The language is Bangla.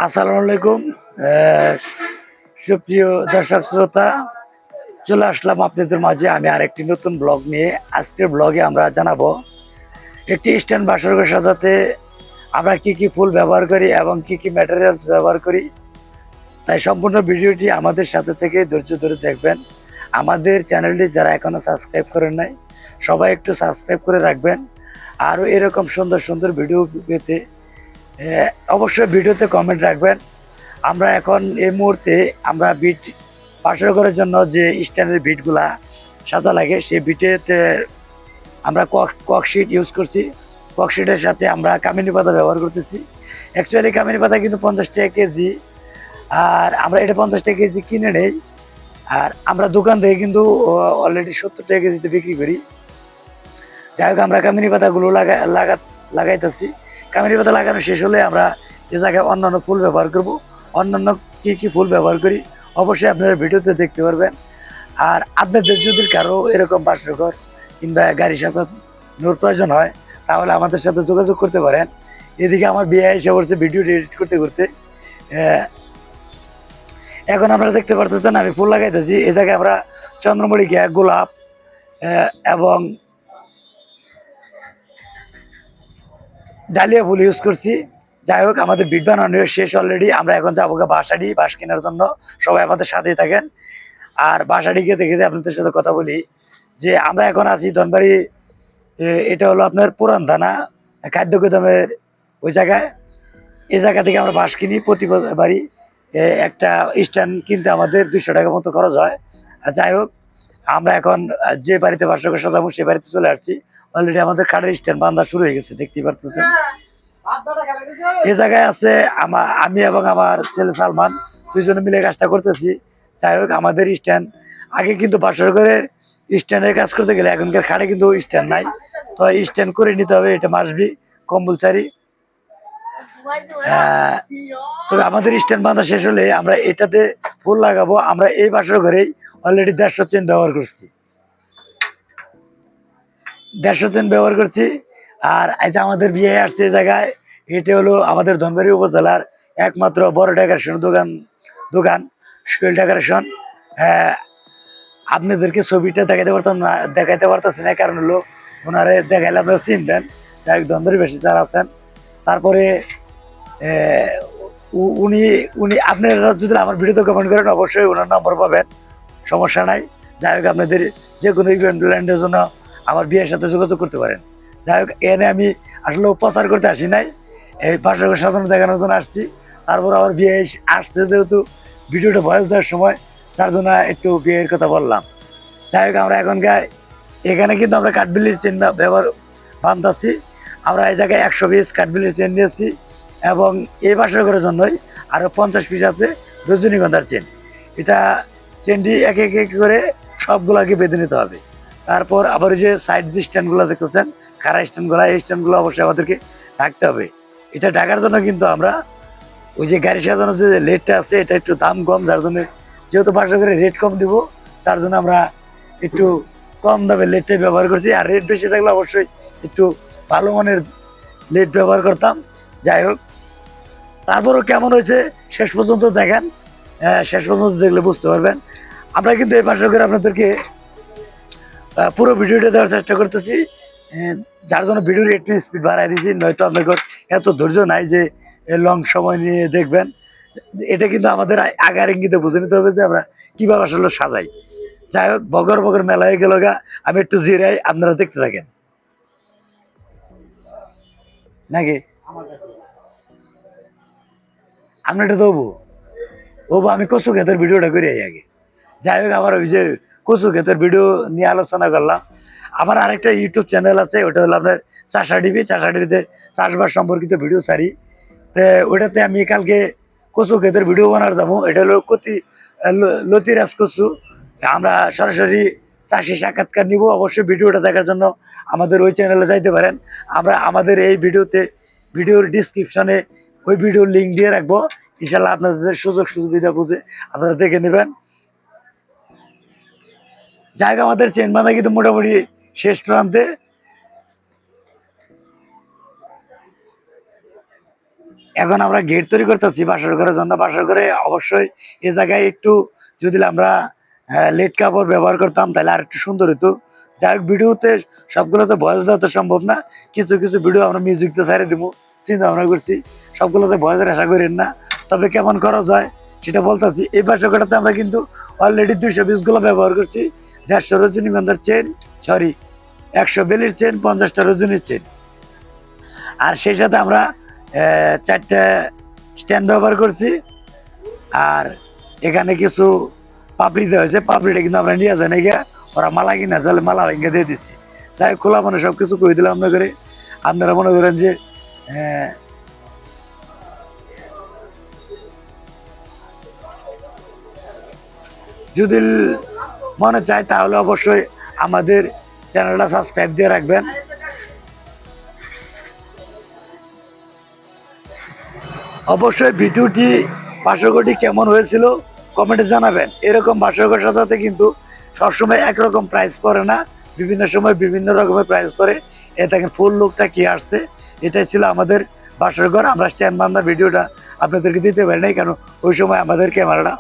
আসসালামু আলাইকুম। সুপ্রিয় দর্শক শ্রোতা, চলে আসলাম আপনাদের মাঝে আমি আরেকটি নতুন ব্লগ নিয়ে। আজকের ব্লগে আমরা জানাবো একটি স্ট্যান্ড বাসরঘর সাজাতে আমরা কি কি ফুল ব্যবহার করি এবং কি কি ম্যাটেরিয়ালস ব্যবহার করি। তাই সম্পূর্ণ ভিডিওটি আমাদের সাথে থেকে ধৈর্য ধরে দেখবেন। আমাদের চ্যানেলটি যারা এখনো সাবস্ক্রাইব করেন নাই, সবাই একটু সাবস্ক্রাইব করে রাখবেন। আরও এরকম সুন্দর সুন্দর ভিডিও পেতে অবশ্যই ভিডিওতে কমেন্ট রাখবেন। আমরা এখন এই মুহূর্তে আমরা বিট পাশের ঘরের জন্য যে স্ট্যান্ডের বিটগুলা সাজা লাগে সেই বিটেতে আমরা ককশিট ইউজ করছি। ককশিটের সাথে আমরা কামিনী পাতা ব্যবহার করতেছি। অ্যাকচুয়ালি কামিনী পাতা কিন্তু 50 টাকা কেজি, আর আমরা এটা 50 টাকা কেজি কিনে নেই। আর আমরা দোকান থেকে কিন্তু অলরেডি 70 টাকা কেজিতে বিক্রি করি। যাই হোক, আমরা কামিনী পাতাগুলো লাগাইতেছি। কামিনী পাতা লাগানো শেষ হলে আমরা এ জায়গায় অন্যান্য ফুল ব্যবহার করব। অন্যান্য কী কী ফুল ব্যবহার করি অবশ্যই আপনারা ভিডিওতে দেখতে পারবেন। আর আপনাদের যদি কারো এরকম বাসরঘর কিংবা গাড়ি সাজানোর প্রয়োজন হয় তাহলে আমাদের সাথে যোগাযোগ করতে পারেন। এদিকে আমার বিয়ে এসে পড়ছে ভিডিও এডিট করতে করতে। এখন আপনারা দেখতে পারতেছেন আমি ফুল লাগাইতেছি। এ জায়গায় আমরা চন্দ্রমল্লিকা, গোলাপ এবং ডালিয়া ফুল ইউজ করছি। যাই হোক, আমাদের বিট বানানো শেষ অলরেডি। আমরা এখন যাবো বাঁশ কেনার জন্য। সবাই আমাদের সাথেই থাকেন। আর বাসাটি গিয়ে দেখে আপনাদের সাথে কথা বলি যে আমরা এখন আছি ধনবাড়ি। এটা হলো আপনার পুরান থানা খাদ্য গোদামের ওই জায়গায়। এই জায়গা থেকে আমরা বাঁশ কিনি প্রতিবারই। একটা স্ট্যান্ড কিনতে আমাদের 200 টাকা মতো খরচ হয়। আর যাই হোক, আমরা এখন যে বাড়িতে বাসরঘর সাজাবো সে বাড়িতে চলে আসছি। অলরেডি আমাদের কাঠের স্ট্যান্ড বান্ধা শুরু হয়ে গেছে, দেখতেই পারতেছেন। এই জায়গায় আছে আমি এবং আমার ছেলে সালমান, দুজনে মিলে কাজটা করতেছি। যাই হোক, আমাদের স্ট্যান্ড আগে কিন্তু বাসরঘরের স্ট্যান্ডের কাজ করতে গেলে এখনকার খাটে কিন্তু স্ট্যান্ড নাই। তো স্ট্যান্ড করে নিতে হবে, এটা মাসবি কম্পালসারি। তবে আমাদের স্ট্যান্ড বাঁধা শেষ হলে আমরা এটাতে ফুল লাগাবো। আমরা এই বাসরঘরেই অলরেডি 150 চেন ব্যবহার করছি। 150 চেন ব্যবহার করছি। আর এই যে আমাদের বিয়ে আসছে এই জায়গায়, এটা হলো আমাদের ধনবাড়ি উপজেলার একমাত্র বড় ডেকোরেশন দোকান সোহেল ডেকোরেশন। আপনাদেরকে ছবিটা দেখাইতে পারতেছি না, কারণ হলো ওনারে দেখাইলে আপনারা চিনবেন। যাই হোক, ধনবাড়ি বেশি যারা আছেন। তারপরে উনি উনি আপনারা যদি আমার ভিডিওতে কমেন্ট করেন অবশ্যই ওনার নম্বর পাবেন, সমস্যা নাই। যাই হোক, আপনাদের যে কোনো ইভেন্টের জন্য আমার বিয়ের সাথে যোগাযোগ করতে পারেন। যাই হোক, এনে আমি আসলে প্রচার করতে আসি নাই, এই বাসরঘর সাধারণ দেখানোর জন্য আসছি। তারপর আমার বিয়ে আসছে যেহেতু ভিডিওটা ভয়েস দেওয়ার সময়, তার জন্য একটু বিয়ের কথা বললাম। যাই হোক, আমরা এখানে কিন্তু আমরা কাঠবিলির চেন ব্যবহার বাঁধতেছি। আমরা এই জায়গায় 100 পিস কাঠবিলির চেন নিয়েছি এবং এই বাসরঘরের জন্যই আরও 50 পিস আছে রজনীগন্ধার চেন। এটা চেনটি এক এক করে সবগুলোকে বেঁধে নিতে হবে। তারপর আবার ওই যে সাইড যে স্ট্যান্ডগুলো দেখতেছেন, খাড়া স্ট্যান্ডগুলো, এই স্ট্যান্ডগুলো অবশ্যই আমাদেরকে ঢাকতে হবে। এটা ঢাকার জন্য কিন্তু আমরা ওই যে গাড়ি সাজানোর যে লেটটা আছে এটা একটু দাম কম, যার জন্য যেহেতু বাসরঘরে রেট কম দিব তার জন্য আমরা একটু কম দামে লেটটাই ব্যবহার করছি। আর রেট বেশি থাকলে অবশ্যই একটু ভালো মানের লেট ব্যবহার করতাম। যাই হোক, তারপরও কেমন হয়েছে শেষ পর্যন্ত দেখেন। শেষ পর্যন্ত দেখলে বুঝতে পারবেন। আমরা কিন্তু এই বাসরঘরে আপনাদেরকে পুরো ভিডিওটা দেওয়ার চেষ্টা করতেছি, যার জন্য ভিডিওর একটু স্পিড বাড়াই দিয়েছি। নয়তো আপনাদের এত ধৈর্য নাই যে লং সময় নিয়ে দেখবেন। এটা কিন্তু আমাদের আগার ইঙ্গিতে বুঝে নিতে হবে যে আমরা কীভাবে আসলে সাজাই। যাই হোক, বগর বগর মেলা হয়ে গেল গা, আমি একটু জিরাই, আপনারা দেখতে থাকেন নাকি আমরা এটা দেবো। আমি কচু ক্ষেতের ভিডিওটা করে আগে। যাই হোক, আমার ওই যে কচু ক্ষেতের ভিডিও নিয়ে আলোচনা করলাম। আমার আরেকটা ইউটিউব চ্যানেল আছে, ওটা হলো আপনার চাষা টিভি। চাষা টিভিতে চাষবাস সম্পর্কিত ভিডিও ছাড়ি। তো ওটাতে আমি কালকে কচু ক্ষেতের ভিডিও বানার যাবো। এটা হলো লতিরাজ কচু। আমরা সরাসরি চাষি সাক্ষাৎকার নিব। অবশ্যই ভিডিওটা দেখার জন্য আমাদের ওই চ্যানেলে যাইতে পারেন। আমরা আমাদের এই ভিডিওর ডিসক্রিপশনে ওই ভিডিওর লিঙ্ক দিয়ে রাখবো। ইনশাল্লাহ আপনাদের সুযোগ সুবিধা বুঝে আপনারা দেখে নেবেন। জায়গা আমাদের চেন বাঁধা কিন্তু মোটামুটি শেষ প্রান্তে। এখন আমরা গেট তৈরি করতেছি বাসর ঘরের জন্য। বাসর ঘরে অবশ্যই এ জায়গায় একটু যদি আমরা লেট কাপড় ব্যবহার করতাম তাহলে আর একটু সুন্দর হতো। যাই হোক, ভিডিওতে সবগুলোতে ভয়েস দেওয়া তো সম্ভব না, কিছু কিছু ভিডিও আমরা মিউজিক দিয়ে ছেড়ে দিব, চিন্তা ভাবনা করছি। সবগুলোতে ভয়েসের আশা করেন না, তবে কেমন খরচ হয় সেটা বলতেছি। এই বাসর ঘরটাতে আমরা কিন্তু অলরেডি 220 ব্যবহার করছি। 150 রজনীগন্ধার চেন, সরি 100 বেলির চেন, 50টা রজনীর চেন, আর সেই সাথে আমরা 4টা স্ট্যান্ড ব্যবহার করছি। আর এখানে কিছু পাপড়ি দেওয়া হয়েছে, পাপড়িটা কিন্তু আমরা নিয়ে যাই না গিয়া, ওরা মালা কিনা চালে মালা ভেঙে দিয়ে দিচ্ছি। তাই খোলা মানে সব কিছু কই দিলাম মনে করে। আপনারা মনে করেন যে যদি মনে চায় তাহলে অবশ্যই আমাদের চ্যানেলটা সাবস্ক্রাইব দিয়ে রাখবেন। অবশ্যই ভিডিওটি বাসরঘরটি কেমন হয়েছিল কমেন্টে জানাবেন। এরকম বাসরঘর সাজাতে কিন্তু সবসময় একরকম প্রাইস পড়ে না, বিভিন্ন সময় বিভিন্ন রকমের প্রাইস পড়ে। এ দেখেন ফুল লুকটা কি আসছে। এটাই ছিল আমাদের বাসরঘর। আমরা স্ট্যান্ড বান্ধা ভিডিওটা আপনাদেরকে দিতে পারি নাই, কারণ ওই সময় আমাদের ক্যামেরাটা